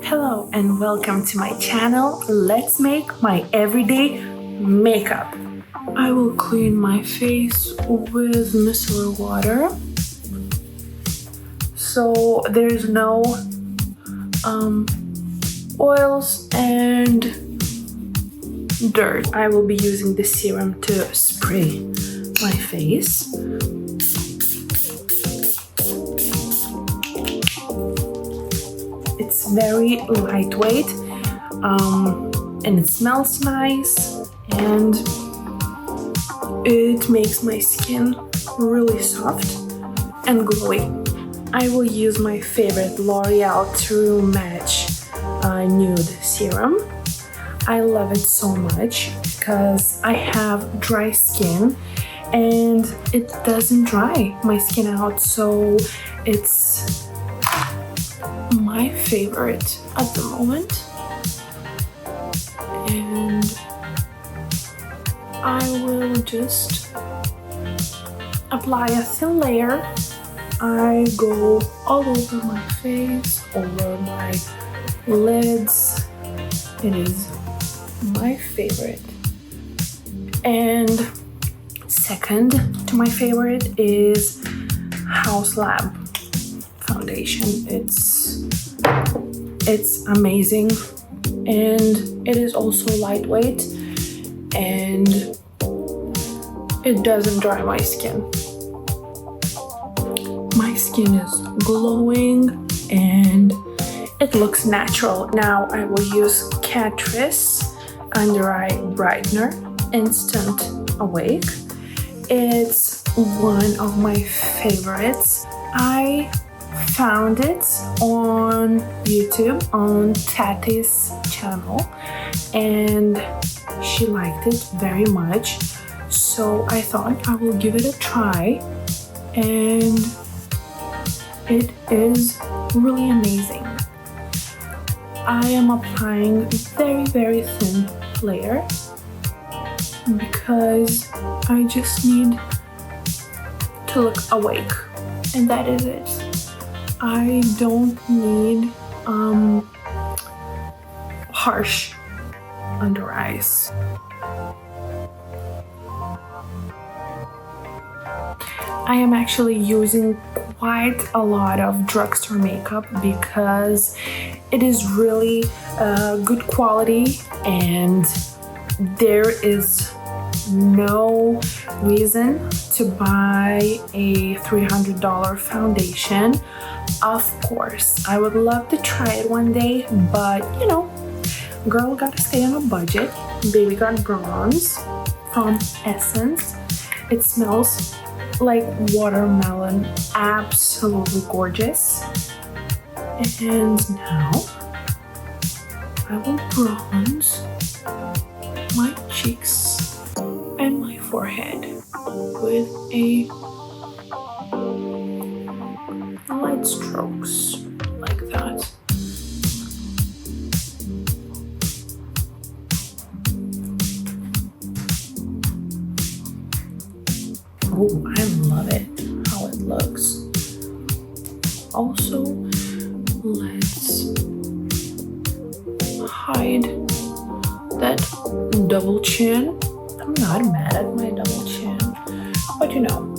Hello and welcome to my channel. Let's make my everyday makeup. I will clean my face with micellar water, so there's no oils and dirt. I will be using the serum to spray my face. It's very lightweight and it smells nice and it makes my skin really soft and glowy. I will use my favorite L'Oreal True Match Nude Serum. I love it so much because I have dry skin and it doesn't dry my skin out, so it's my favorite at the moment. And I will just apply a thin layer. I go all over my face, over my lids. It is my favorite. And second to my favorite is House Lab foundation. It's amazing and it is also lightweight and it doesn't dry my skin. My skin is glowing and it looks natural. Now I will use Catrice Under Eye Brightener Instant Awake. It's one of my favorites. I found it on YouTube on Tati's channel and she liked it very much, so I thought I will give it a try, and it is really amazing. I am applying very thin layer because I just need to look awake, and that is it. I don't need harsh under eyes. I am actually using quite a lot of drugstore makeup because it is really good quality and there is no reason to buy a $300 foundation. Of course, I would love to try it one day, but you know, girl gotta stay on a budget. Baby got bronze from Essence. It smells like watermelon, absolutely gorgeous. And now I will bronze my cheeks and my forehead with a light strokes like that. Oh, I love it how it looks. Also, let's hide that double chin. I'm not mad at my double chin, but you know,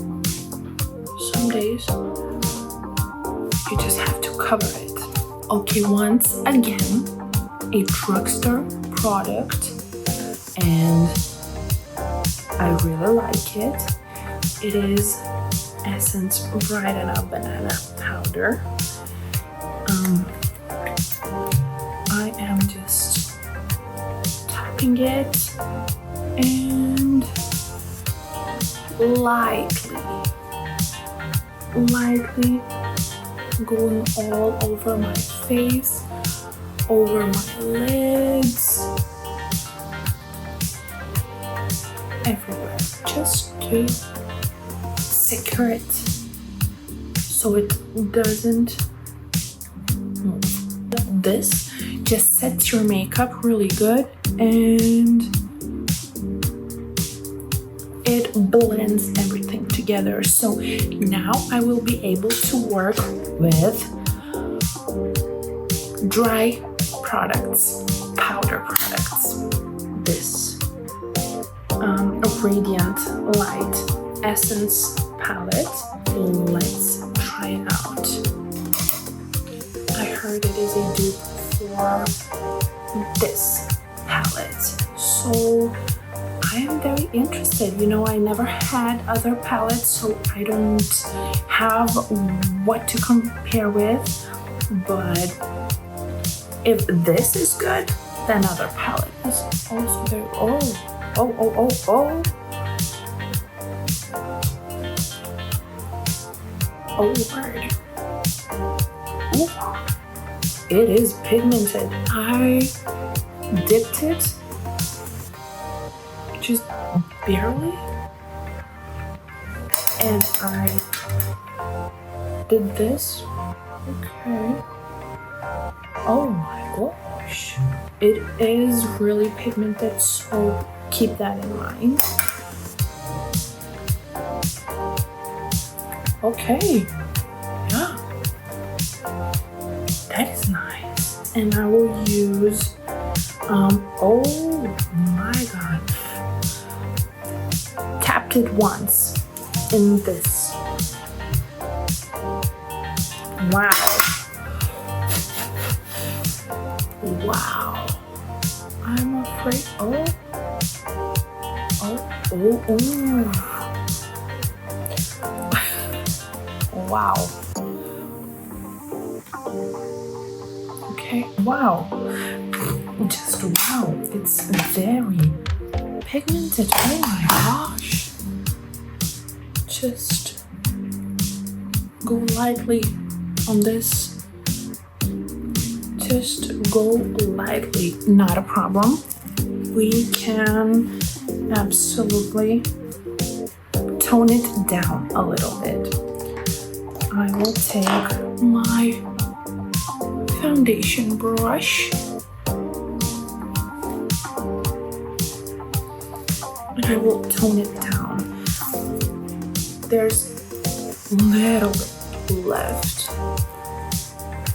some days you just have to cover it. Okay, once again, a drugstore product, and I really like it. It is Essence Brighten Up Banana Powder. I am just tapping it and lightly going all over my face, over my lids, everywhere, just to secure it so it doesn't move. This just sets your makeup really good and it blends everything together. So now I will be able to work with dry products, powder products. This Radiant Light Essence palette. Let's try it out. I heard it is a dupe for this palette, so I am very interested. You know, I never had other palettes, so I don't have what to compare with, but if this is good, then other palette is also very, oh, word. Ooh, it is pigmented. I dipped it just barely, and I did this. Okay. Oh my gosh. It is really pigmented, so keep that in mind. Okay. Yeah. That is nice. And I will use, oh my god. Tapped it once in this. Wow. Wow. I'm afraid. Oh. Wow. Okay. Wow. Just wow. It's very pigmented. Oh my gosh. Just go lightly on this. Just go lightly, not a problem. We can absolutely tone it down a little bit. I will take my foundation brush and I will tone it down. There's a little bit left.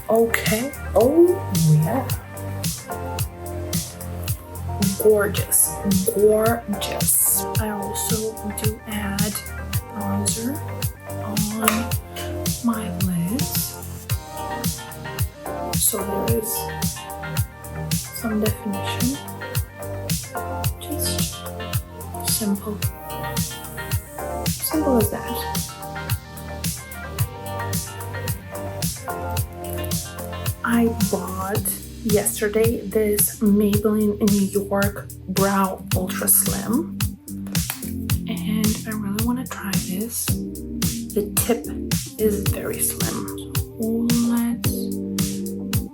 Okay. Oh yeah. Gorgeous. Gorgeous. I also do add bronzer on my lids, so there is some definition. Just simple. Simple as that. I bought yesterday this Maybelline New York Brow Ultra Slim, and I really want to try this. The tip is very slim. So let's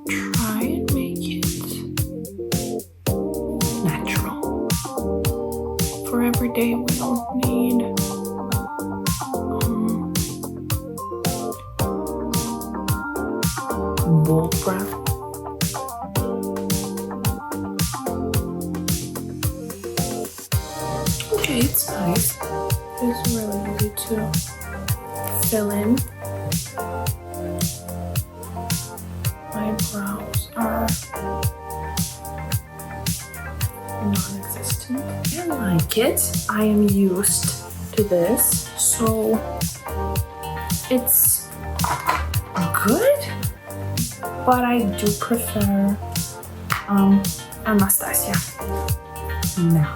try and make it natural. For every day we don't need bold brow. Okay, it's nice. It's really easy to fill in. My brows are non-existent. I like it. I am used to this, so it's good, but I do prefer Anastasia. Now,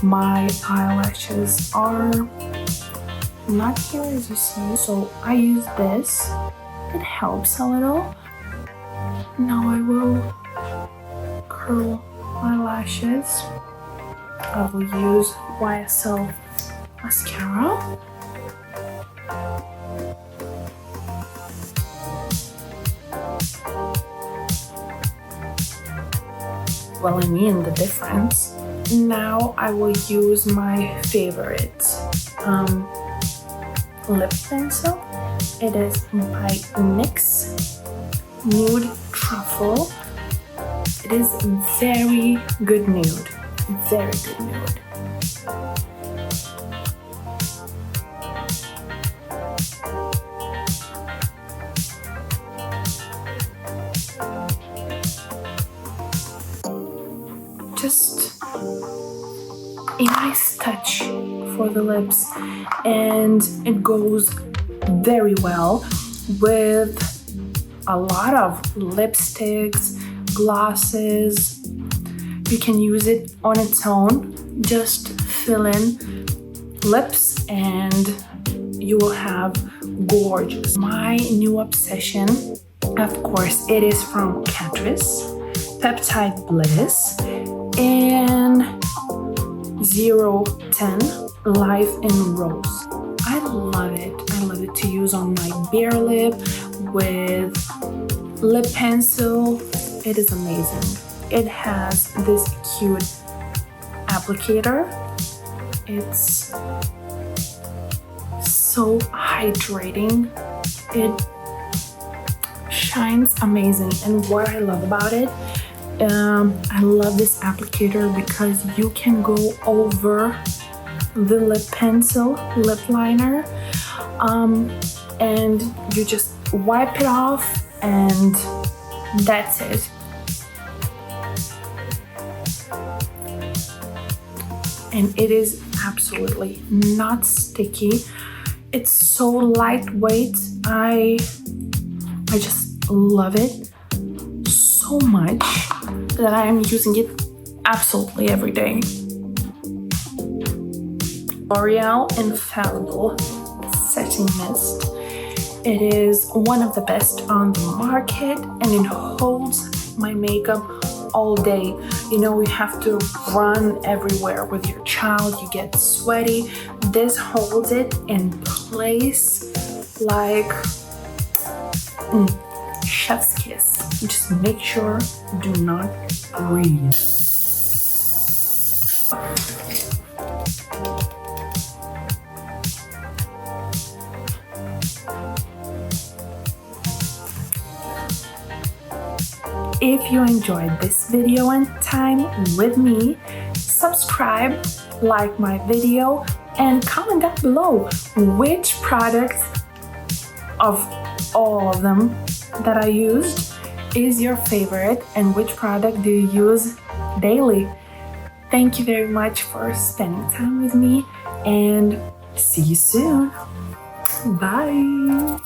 my eyelashes are not here as you see, so I use this. It helps a little. Now I will curl my lashes. I will use YSL mascara. Well, I mean the difference. Now I will use my favorite lip pencil. It is by NYX Nude Truffle. It is very good nude. Very good nude. just a nice touch for the lips, and it goes very well with a lot of lipsticks, glosses. You can use it on its own, just fill in lips and you will have gorgeous. My new obsession, of course, it is from Catrice, Peptide Bliss, and 010 Life in Rose. I love it. I love it to use on my bare lip with lip pencil. It is amazing. It has this cute applicator. It's so hydrating. It shines amazing. And what I love about it, I love this applicator because you can go over the lip pencil, lip liner, and you just wipe it off and that's it. And it is absolutely not sticky. It's so lightweight. I just love it so much that I am using it absolutely every day. L'Oreal Infallible Setting Mist. It is one of the best on the market and it holds my makeup all day. You know, you have to run everywhere with your child, you get sweaty. This holds it in place like chef's kiss. Just make sure do not breathe. If you enjoyed this video and time with me, subscribe, like my video, and comment down below which products of all of them that I used is your favorite and which product do you use daily. Thank you very much for spending time with me and see you soon. Bye.